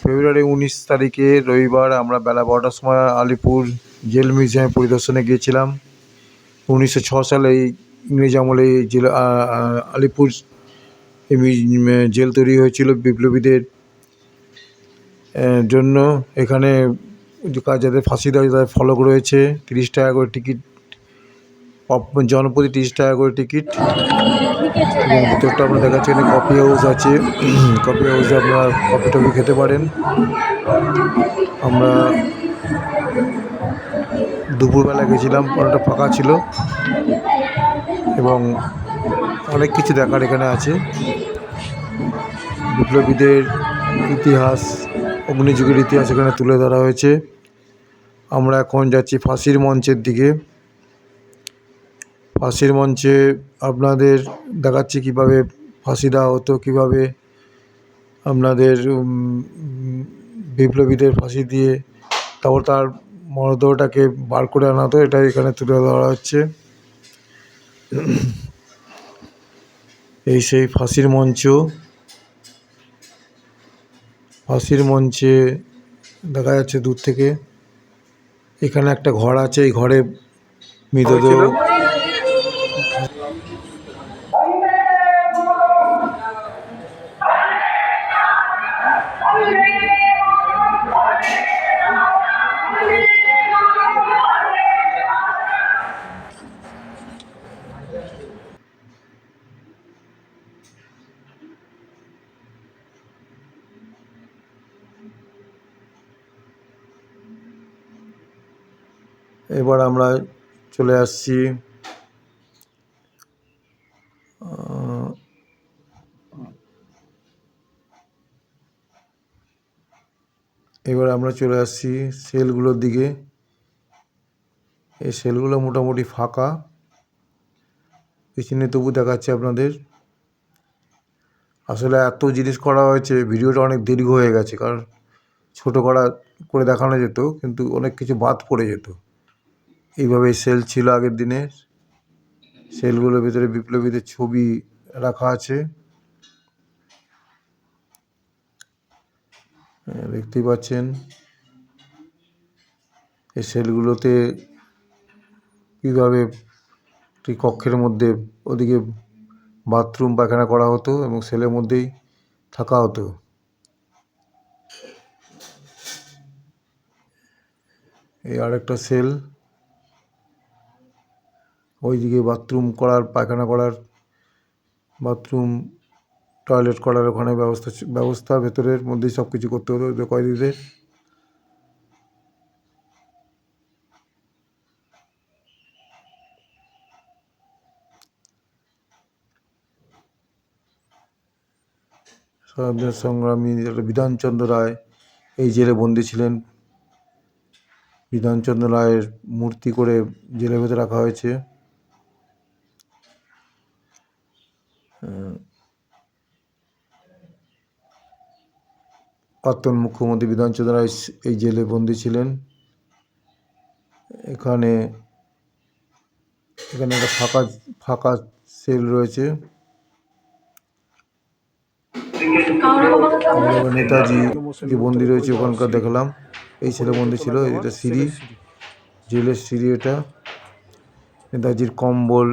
ফেব্রুয়ারি 19 তারিখে রবিবার আমরা বেলা 12টার সময় আলিপুর জেল মিউজিয়ামে পরিদর্শনে গিয়েছিলাম। 1906 সালে ইংরেজ আমলে জেল আলিপুর জেল তৈরি হয়েছিল বিপ্লবীদের জন্য। এখানে যাদের ফাঁসি দেওয়া তাদের ফলক রয়েছে। 30 টাকা করে টিকিট, জনপ্রতি 30 টাকা করে টিকিট। এবং ভিতরটা আমরা দেখাচ্ছি, এখানে কফি হাউস আছে। কফি হাউসে আপনারা কফি টফি খেতে পারেন। আমরা দুপুরবেলা গেছিলাম, অনেকটা ফাঁকা ছিল এবং অনেক কিছু দেখার এখানে আছে। বিপ্লবীদের ইতিহাস, অগ্নিযুগের ইতিহাস এখানে তুলে ধরা হয়েছে। আমরা এখন যাচ্ছি ফাঁসির মঞ্চের দিকে। ফাঁসির মঞ্চে আপনাদের দেখাচ্ছি কীভাবে ফাঁসি দেওয়া হতো, কীভাবে আপনাদের বিপ্লবীদের ফাঁসি দিয়ে তারপর তার মরদেহটাকে বার করে আনা হতো, এটা এখানে তুলে ধরা হচ্ছে। এই সেই ফাঁসির মঞ্চ। ফাঁসির মঞ্চে দেখা যাচ্ছে দূর থেকে। এখানে একটা ঘর আছে, এই ঘরে মৃতদেহ এবার আমরা চলে আসছি সেলগুলোর দিকে। এই সেলগুলো মোটামুটি ফাঁকা, পিছনে তবু দেখাচ্ছে আপনাদের। আসলে এত জিনিস করা হয়েছে, ভিডিওটা অনেক দীর্ঘ হয়ে গেছে, কারণ ছোটো করে দেখানো যেত কিন্তু অনেক কিছু বাদ পড়ে যেত। এইভাবে সেল ছিল আগের দিনের। সেলগুলোর ভিতরে বিপ্লবীদের ছবি রাখা আছে, দেখতেই পাচ্ছেন। এই সেলগুলোতে কীভাবে একটি কক্ষের মধ্যে ওদিকে বাথরুম পায়খানা করা হতো এবং সেলের মধ্যেই থাকা হতো। এই আরেকটা সেল, ওইদিকে বাথরুম করার, পায়খানা করার, বাথরুম টয়লেট করার ওখানে ব্যবস্থা ভেতরের মধ্যেই সব কিছু করতে হতো কয়েদিদের। স্বাধীনতা সংগ্রামী বিধানচন্দ্র রায় এই জেলে বন্দী ছিলেন। বিধানচন্দ্র রায়ের মূর্তি করে জেলের ভেতরে রাখা হয়েছে। প্রাক্তন মুখ্যমন্ত্রী বিধানচন্দ্র রায় এই জেলে বন্দী ছিলেন। এখানে একটা ফাঁকা সেল রয়েছে। নেতাজি যে বন্দি রয়েছে ওখানকার দেখলাম, এই ছেলে বন্দি ছিল। এটা সিঁড়ি, জেলের সিঁড়ি এটা। নেতাজির কম্বল,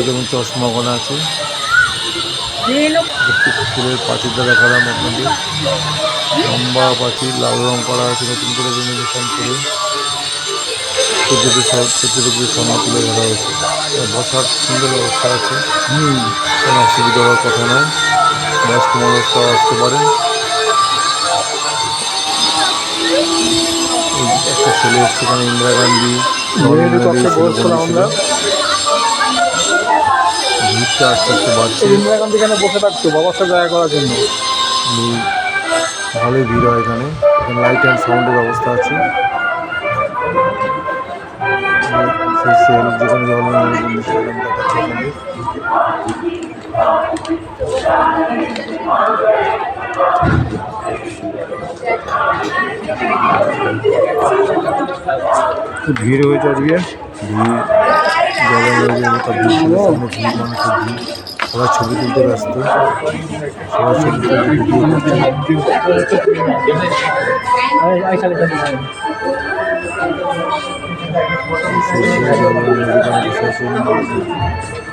যেমন চশমা ওখানে আছে। স্কুলের পাঁচিলটা দেখালাম আপনাদের, লম্বা পাঁচিল, লাল রং করা আছে নতুন করে রিনোভেশন করে। পর্যটকদের সামনে তুলে ধরা হয়েছে। বসার সুন্দর ব্যবস্থা আছে, কোনো অসুবিধা হওয়ার কথা নয়। বয়স্ক মানুষরাও আসতে পারেন। একটা ছেলে সেখানে ইন্দিরা গান্ধী ভিড়টা আস্তে আস্তে বাড়ছে। ইন্দিরা গান্ধী এখানে বসে থাকতো বাবার সাথে দেখা করার জন্য। ভালোই ভিড় হয় এখানে। লাইট অ্যান্ড সাউন্ডের ব্যবস্থা আছে। সেই সেল যেখানে জওয়াহরলাল নেহরু বন্দি ছিলেন দেখাচ্ছে আপনাদের। খুব ভিড় হয়েছে আজকে। ভিড়, জওয়াহরলাল নেহরু ভিড়, মানুষের ভিড়। সবাই ছবি তুলতে ব্যস্ত, সবাই ছবি তুলতে ভিডিও করছে। সেই নরেন্দ্র মোদী এখানে বসে আছেন,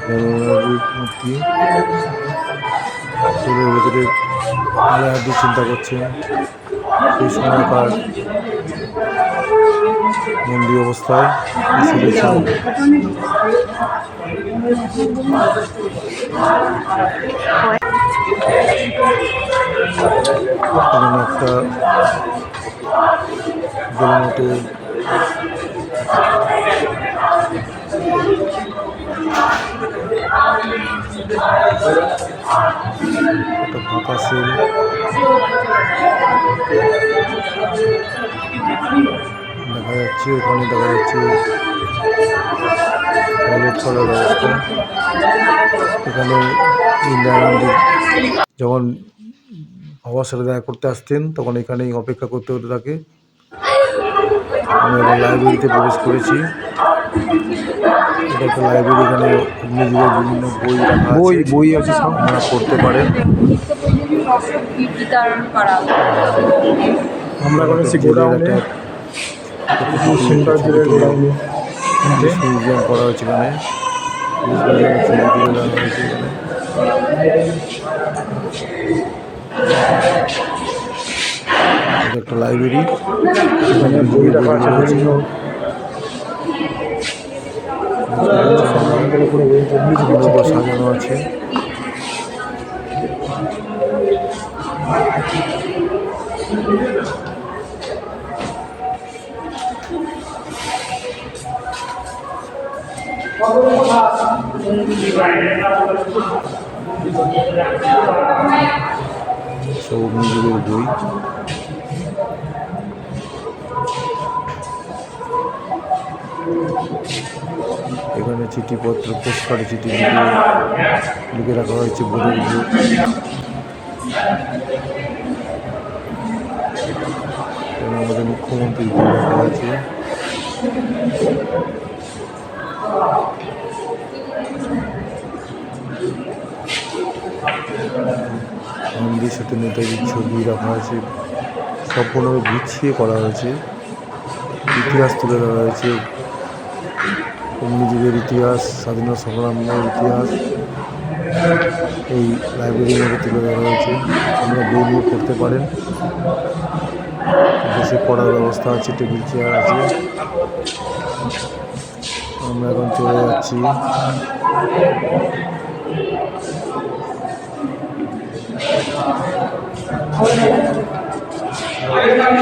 নরেন্দ্র মূর্তি সেলের ভেতরে মালা হাত দিয়ে চিন্তা করছেন। সেই সময়কার বন্দি অবস্থায় সেলে ছিলেন। এখানে একটা গোল মতো একটা ফাঁকা সেল, দেখা যাচ্ছে ওখানে দেখা যাচ্ছে টয়লেট করার ব্যবস্থা। এখানে ইন্দিরা গান্ধী যখন বাবার সাথে দেখা করতে আসতেন তখন এখানেই অপেক্ষা করতে হতো তাকে। আমি একটা লাইব্রেরিতে প্রবেশ করেছি। এটা একটা লাইব্রেরি, এখানে অগ্নিযুগের বিভিন্ন বই রাখা আছে, বই আছে সব। আপনারা পড়তে পারেন। আমরা করেছি জেলের গোডাউনে, একটা সেন্টার জেলের গোডাউনে। পুলিশ মিউজিয়াম করা হয়েছে এখানে, পুলিশ মিউজিয়ামে ছবি তুলে দেওয়া হয়েছে এখানে। এটা একটা লাইব্রেরি, এখানে বই রাখা আছে বিভিন্ন সাজানো আছে। সব অগ্নিযুগের বই। এখানে চিঠিপত্র, পোস্টকার্ডে চিঠি লিখে রাখা হয়েছে বোর্ডের উপর। এখানে আমাদের মুখ্যমন্ত্রীর বই রাখা আছে। গান্ধীর সাথে নেতাজির ছবি রাখা আছে, সম্পূর্ণভাবে গুছিয়ে করা হয়েছে। ইতিহাস তুলে ধরা হয়েছে, অগ্নিযুগের ইতিহাস, স্বাধীনতা সংগ্রামের ইতিহাস এই লাইব্রেরির মধ্যে তুলে ধরা হয়েছে। আপনারা বই নিয়ে পড়তে পারেন। বসে পড়ার ব্যবস্থা আছে, টেবিল চেয়ার আছে। আমরা এখন চলে যাচ্ছি এবার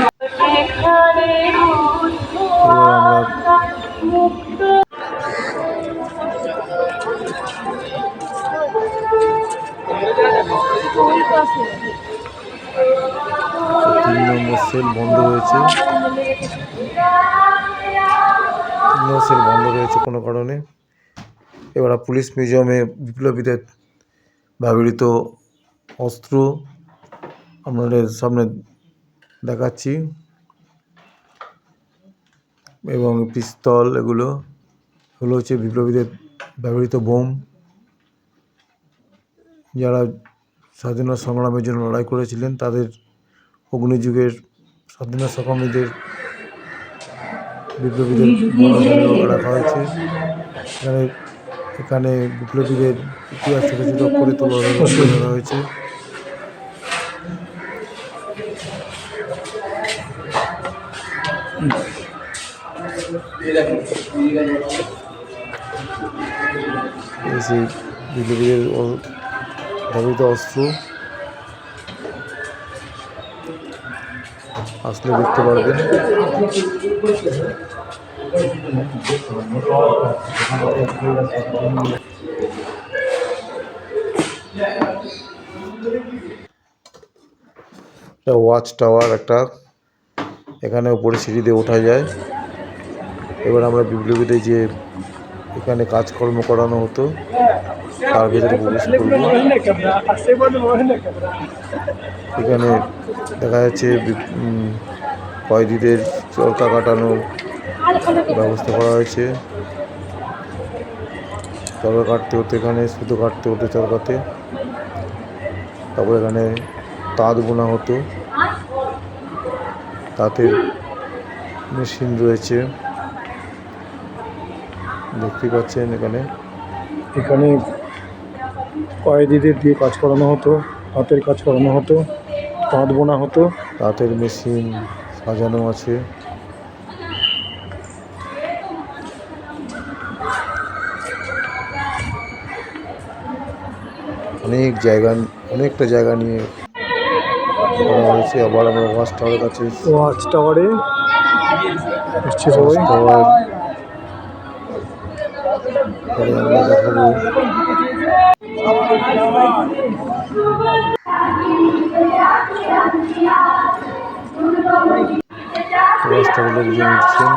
3 নম্বর সেল বন্ধ রয়েছে। 3 নম্বর সেল বন্ধ রয়েছে কোনো কারণে। এবার পুলিশ মিউজিয়ামে বিপ্লবীদের ব্যবহৃত অস্ত্র আপনাদের সামনে দেখাচ্ছি, এবং পিস্তল, এগুলো হচ্ছে বিপ্লবীদের ব্যবহৃত বোম। যারা স্বাধীনতা সংগ্রামের জন্য লড়াই করেছিলেন তাদের অগ্নিযুগের স্বাধীনতা সংগ্রামীদের বিপ্লবীদের বোম রাখা হয়েছে। এখানে বিপ্লবীদের ইতিহাস ছোটো ছোটো করে তুলে ধরা হয়েছে। সেই বিপ্লবীদের ব্যবহৃত অস্ত্র আসলে দেখতে পারবেন। ওয়াচ টাওয়ার একটা, এখানে উপরে সিঁড়ি দিয়ে ওঠা যায়। এবার আমরা বিপ্লবীদের যে এখানে কাজকর্ম করানো হতো তার ভেতরে প্রবেশ করব। এখানে দেখা যাচ্ছে কয়েদিদের চরকা কাটানোর ব্যবস্থা করা হয়েছে। চরকা কাটতে হতো, এখানে সুতো কাটতে হতো চরকাতে। তারপর এখানে তাঁত বোনা হতো, তাঁতের মেশিন রয়েছে দেখতে পাচ্ছেন। এখানে কয়েদিদের দিয়ে কাজ করানো হতো, হাতের কাজ করানো হতো, তাঁত বোনা হতো। তাঁতের মেশিন সাজানো আছে। অনেকটা জায়গা নিয়ে করা হয়েছে। আবার আমরা ওয়াচ টাওয়ারের কাছে এসেছি। ওয়াচ টাওয়ারে এসছে ওয়াচ সবাই। টাওয়ার পরে আমরা দেখাবো। ওয়াচ টাওয়ারে লোকজন উঠছেন,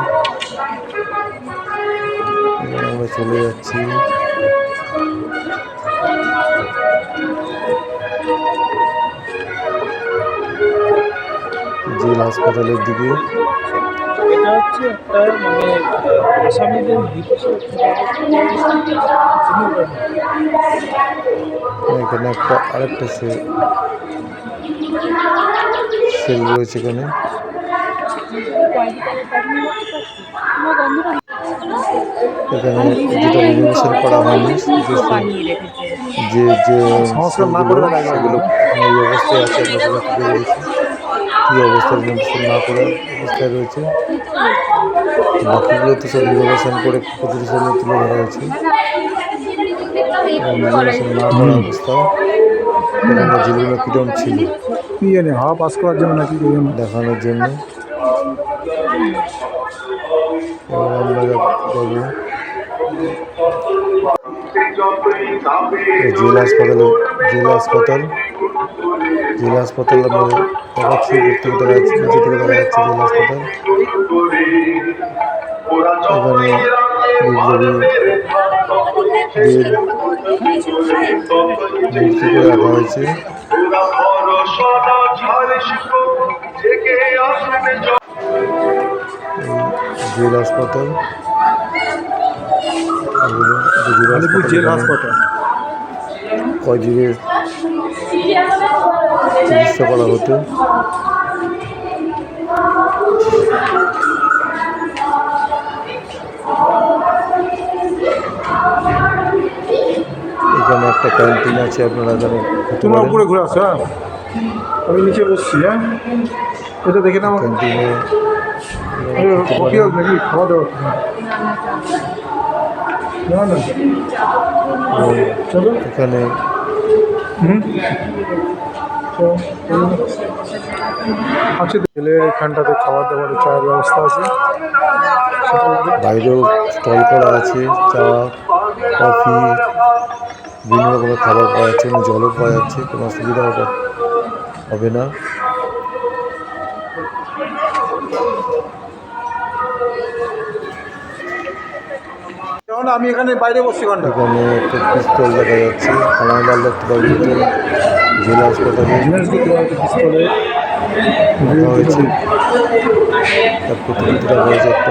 এবার আমরা চলে যাচ্ছি। জেল হাসপাতালের দিকে। এটা হচ্ছে একটা মানে আসামিদের বিদেশে এখানে আরেকটা সেল রয়েছে এখানে। এখানে যেটা রিনোভেশন করা হয়নি, যে সংস্কার না করে সেলগুলো রাখা সেগুলো এখন এই অবস্থায় আছে। আমরা সেটা তুলে ধরেছি কী অবস্থায় রিনোভেশন না করার অবস্থায় রয়েছে। বাকিগুলো তো সব রিনোভেশন করে প্রতিটি সেলে তুলে ধরা হয়েছে। রিনোভেশন না করা অবস্থায় এখানকার জেলগুলো কীরকম ছিল কি জানি হাওয়া পাস করার জন্য নাকি কি জানি। দেখানোর জন্য। এবার আমরা যাবো জেল হাসপাতাল আমরা দেখাচ্ছি। দূর থেকে দেখা যাচ্ছে, নিচে থেকে দেখা যাচ্ছে জেল হাসপাতাল। এখানে বিপ্লবীদের মূর্তি করে রাখা হয়েছে। জেল হাসপাতাল, আলিপুর জেল হাসপাতাল। কয়েদিদের চিকিৎসা করা হতো। এখানে একটা ক্যান্টিন আছে, আপনারা এখানে খেতে তোমরা পারেন। উপরে ঘুরে আসো, হ্যাঁ আমি নিচে বসছি। হ্যাঁ এটা দেখে নাও। ক্যান্টিনে কফি হোক নাকি খাওয়া দাওয়া? না না চলো। এখানে আচ্ছা তেলের এখানটাতে খাবার দাবারের চায়ের ব্যবস্থা আছে। বাইরেও স্টল করা আছে, চা কফি বিভিন্ন রকমের খাবার পাওয়া যাচ্ছে, এবং জলও পাওয়া যাচ্ছে, কোনো অসুবিধা হবে না। যেমন আমি এখানে বাইরে বসছি ঘন্টা। এখানে একটা পিস্তল দেখা যাচ্ছে, কালামাল দেখতে পাবেন তো জেল হাসপাতালে পিস্তলে রাখা হয়েছে। তার প্রতিকৃতি রাখা হয়েছে একটা।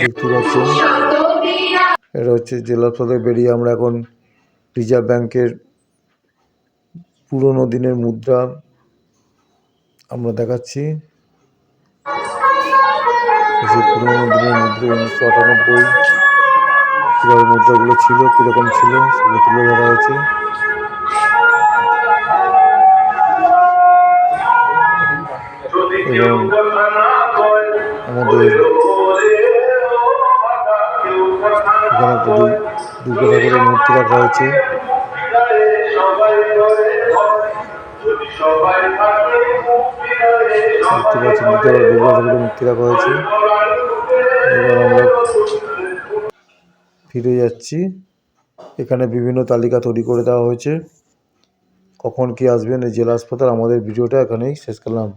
দেখতে পাচ্ছেন এটা হচ্ছে জেল হাসপাতাল বেরিয়ে আমরা এখন রিজার্ভ ব্যাংকের পুরোনো দিনের মুদ্রা আমরা দেখাচ্ছি। সেই পুরোনো দিনের মুদ্রা 1998 কীভাবে মুদ্রাগুলো ছিল, কীরকম ছিল সেগুলো তুলে ধরা হয়েছে। এবং আমাদের এখানে একটা দুর্গা ঠাকুরের মূর্তি রাখা হয়েছে। দেখতে পাচ্ছেন দুর্গা ঠাকুরের মূর্তি রাখা হয়েছে। এবার আমরা ফিরে যাচ্ছি। এখানে বিভিন্ন তালিকা তৈরি করে দেওয়া হয়েছে, কখন কি আসবেন এই জেলা হাসপাতাল। আমাদের ভিডিওটা এখানেই শেষ করলাম।